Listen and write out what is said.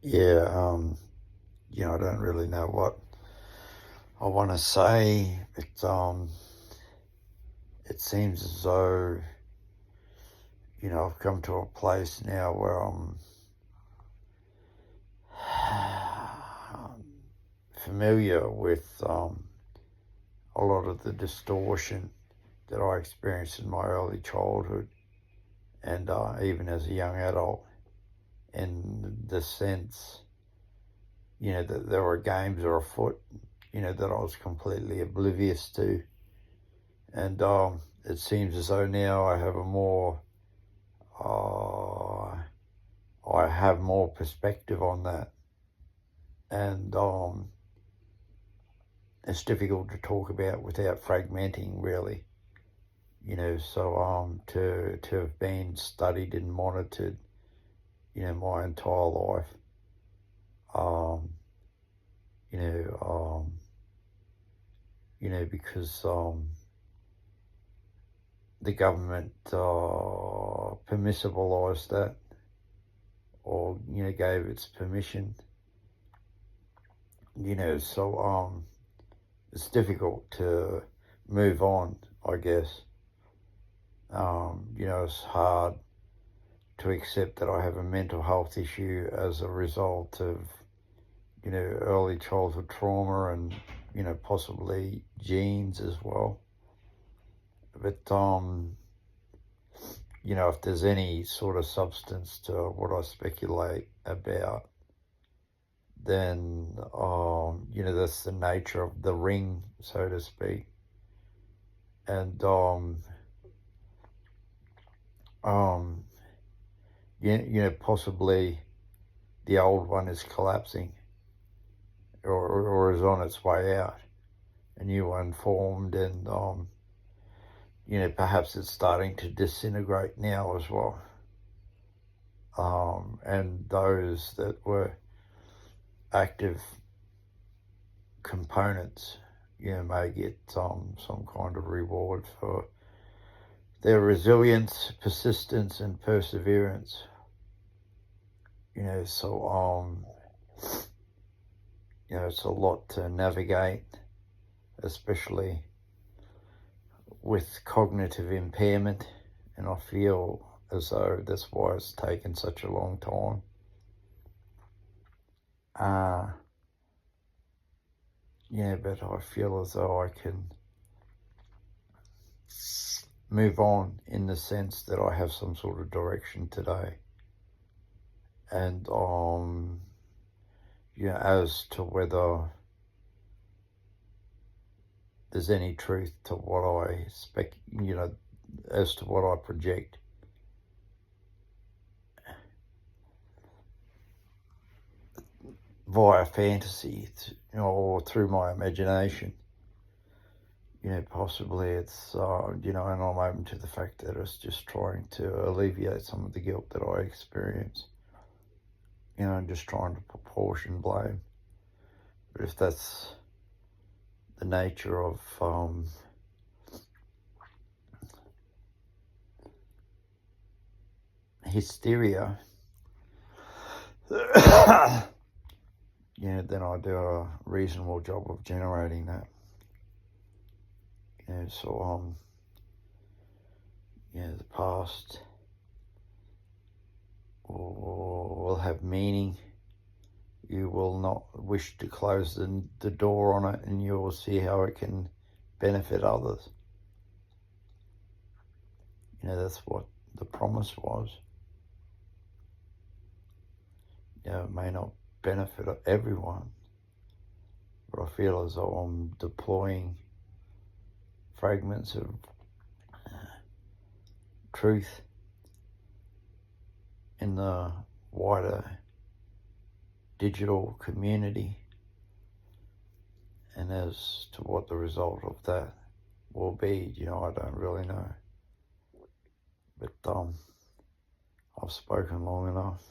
Yeah, I don't really know what I want to say. It seems as though, I've come to a place now where I'm familiar with a lot of the distortion that I experienced in my early childhood and even as a young adult, in the sense, that there were games afoot, that I was completely oblivious to. And it seems as though now uh, I have more perspective on that. And it's difficult to talk about without fragmenting, really. So to have been studied and monitored, my entire life, um, you know, um, because the government permissibilized that, or gave its permission. So it's difficult to move on, I guess. It's hard to accept that I have a mental health issue as a result of, early childhood trauma and, possibly genes as well. But, if there's any sort of substance to what I speculate about, then, that's the nature of the ring, so to speak. And, um, possibly the old one is collapsing or is on its way out. A new one formed, and, perhaps it's starting to disintegrate now as well. And those that were active components, may get some kind of reward for their resilience, persistence, and perseverance. So it's a lot to navigate, especially with cognitive impairment, and I feel as though that's why it's taken such a long time. But I feel as though I can move on in the sense that I have some sort of direction today. And as to whether there's any truth to what I as to what I project. Via fantasy, or through my imagination. Possibly it's, and I'm open to the fact that it's just trying to alleviate some of the guilt that I experience. And just trying to proportion blame. But if that's the nature of hysteria, then I do a reasonable job of generating that. So the past will have meaning. You will not wish to close the door on it, and you will see how it can benefit others. That's what the promise was. It may not benefit everyone, but I feel as though I'm deploying fragments of truth in the wider digital community. And as to what the result of that will be, I don't really know. But I've spoken long enough.